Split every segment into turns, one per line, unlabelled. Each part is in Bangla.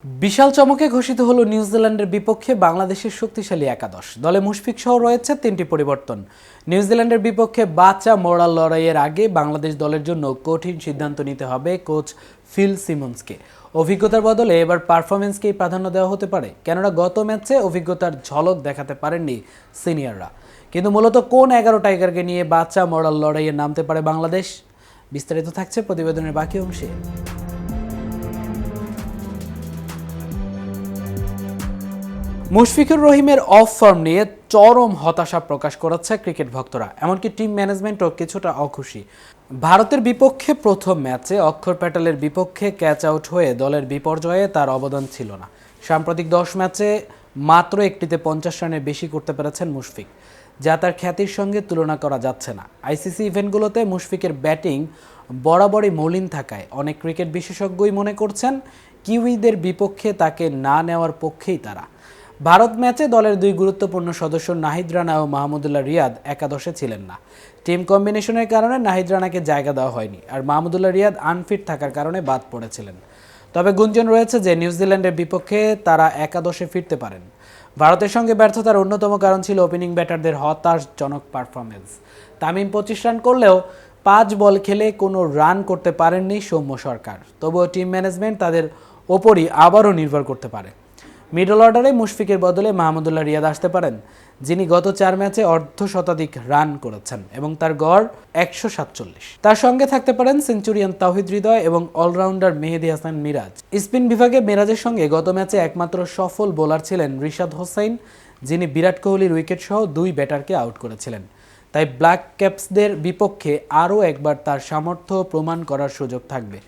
বিশাল চমকে ঘোষিত হলো নিউজিল্যান্ডের বিপক্ষে বাংলাদেশের শক্তিশালী একাদশ। দলে মুশফিক সহ রয়েছে 3টি পরিবর্তন। নিউজিল্যান্ডের বিপক্ষে বাঁচা মরার লড়াইয়ের আগে বাংলাদেশ দলের জন্য কঠিন সিদ্ধান্ত নিতে হবে কোচ ফিল সিমন্সকে। অভিজ্ঞতার বদলে এবার পারফরমেন্সকেই প্রাধান্য দেওয়া হতে পারে, কেননা গত ম্যাচে অভিজ্ঞতার ঝলক দেখাতে পারেননি সিনিয়ররা। কিন্তু মূলত কোন 11 টাইগারকে নিয়ে বাঁচা মরার লড়াইয়ে নামতে পারে বাংলাদেশ? বিস্তারিত থাকছে প্রতিবেদনের বাকি অংশে। মুশফিকুর রহিমের অফ ফর্ম নিয়ে চরম হতাশা প্রকাশ করেছে ক্রিকেট ভক্তরা, এমনকি টিম ম্যানেজমেন্টও কিছুটা অখুশি। ভারতের বিপক্ষে প্রথম ম্যাচে অক্ষর প্যাটেলের বিপক্ষে ক্যাচ আউট হয়ে দলের বিপর্যয়ে তার অবদান ছিল না। সাম্প্রতিক 10 ম্যাচে মাত্র একটিতে 50 রানের বেশি করতে পেরেছেন মুশফিক, যা তার খ্যাতির সঙ্গে তুলনা করা যাচ্ছে না। আইসিসি ইভেন্টগুলোতে মুশফিকের ব্যাটিং বরাবরই মলিন থাকায় অনেক ক্রিকেট বিশেষজ্ঞই মনে করছেন কিউইদের বিপক্ষে তাকে না নেওয়ার পক্ষেই তারা। ভারত ম্যাচে দলের দুই গুরুত্বপূর্ণ সদস্য নাহিদ রানা ও মাহমুদুল্লাহ রিয়াদ একাদশে ছিলেন না। টিম কম্বিনেশনের কারণে নাহিদ রানাকে জায়গা দেওয়া হয়নি, আর মাহমুদুল্লাহ রিয়াদ আনফিট থাকার কারণে বাদ পড়েছিলেন। তবে গুঞ্জন রয়েছে যে নিউজিল্যান্ডের বিপক্ষে তারা একাদশে ফিরতে পারেন। ভারতের সঙ্গে ব্যর্থতার অন্যতম কারণ ছিল ওপেনিং ব্যাটারদের হতাশজনক পারফরমেন্স। তামিম 25 রান করলেও 5 বল খেলে কোনো রান করতে পারেননি সৌম্য সরকার। তবুও টিম ম্যানেজমেন্ট তাদের ওপরই আবারও নির্ভর করতে পারে। মিডল অর্ডারে মুশফিকের বদলে মাহমুদুল্লাহ রিয়াদ আসতে পারেন, যিনি গত 4 ম্যাচে অর্ধশতাধিক রান করেছেন এবং তার গড় 147। তার সঙ্গে থাকতে পারেন সেঞ্চুরিয়ান তাওহিদ হৃদয় এবং অলরাউন্ডার মেহেদী হাসান মিরাজ। স্পিন বিভাগে মিরাজের সঙ্গে গত ম্যাচে একমাত্র সফল বোলার ছিলেন রিশাদ হোসাইন, যিনি বিরাট কোহলির উইকেট সহ 2 ব্যাটারকে আউট করেছিলেন। তাই ব্ল্যাক ক্যাপসদের বিপক্ষে আরও একবার তার সামর্থ্য প্রমাণ করার সুযোগ থাকবে।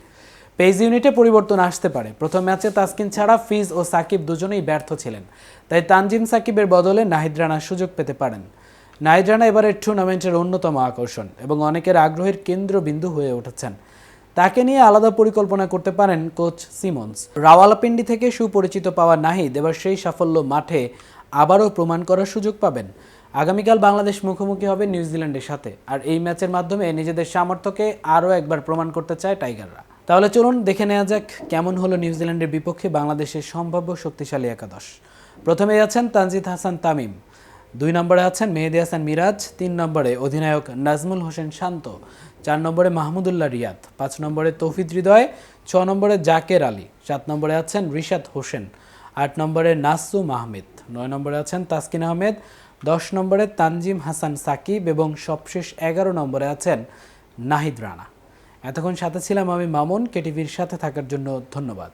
পেস ইউনিটে পরিবর্তন আসতে পারে। প্রথম ম্যাচে তাসকিন ছাড়া ফিজ ও সাকিব দুজনেই ব্যর্থ ছিলেন, তাই তানজিম সাকিবের বদলে নাহিদ রানার সুযোগ পেতে পারেন। নাহিদ রানা এবারের টুর্নামেন্টের অন্যতম আকর্ষণ এবং অনেকের আগ্রহের কেন্দ্রবিন্দু হয়ে উঠেছেন। তাকে নিয়ে আলাদা পরিকল্পনা করতে পারেন কোচ সিমন্স। রাওয়ালপিন্ডি থেকে সুপরিচিত পাওয়া নাহিদ এবার সেই সাফল্য মাঠে আবারও প্রমাণ করার সুযোগ পাবেন। আগামীকাল বাংলাদেশ মুখোমুখি হবে নিউজিল্যান্ডের সাথে, আর এই ম্যাচের মাধ্যমে নিজেদের সামর্থ্যকে আরও একবার প্রমাণ করতে চায় টাইগাররা। তাহলে চলুন দেখে নেওয়া যাক কেমন হলো নিউজিল্যান্ডের বিপক্ষে বাংলাদেশের সম্ভাব্য শক্তিশালী একাদশ। প্রথমে আছেন তানজিদ হাসান তামিম, 2 নম্বরে আছেন মেহেদী হাসান মিরাজ, 3 নম্বরে অধিনায়ক নাজমুল হোসেন শান্ত, 4 নম্বরে মাহমুদুল্লাহ রিয়াদ, 5 নম্বরে তৌহিদ হৃদয়, 6 নম্বরে জাকের আলী, 7 নম্বরে আছেন রিশাদ হোসেন, 8 নম্বরে নাসুম আহমেদ, 9 নম্বরে আছেন তাসকিন আহমেদ, 10 নম্বরে তানজিম হাসান সাকিব এবং সবশেষ 11 নম্বরে আছেন নাহিদ রানা। এতক্ষণ সাথে ছিলাম আমি মামুন। কেটিভির সাথে থাকার জন্য ধন্যবাদ।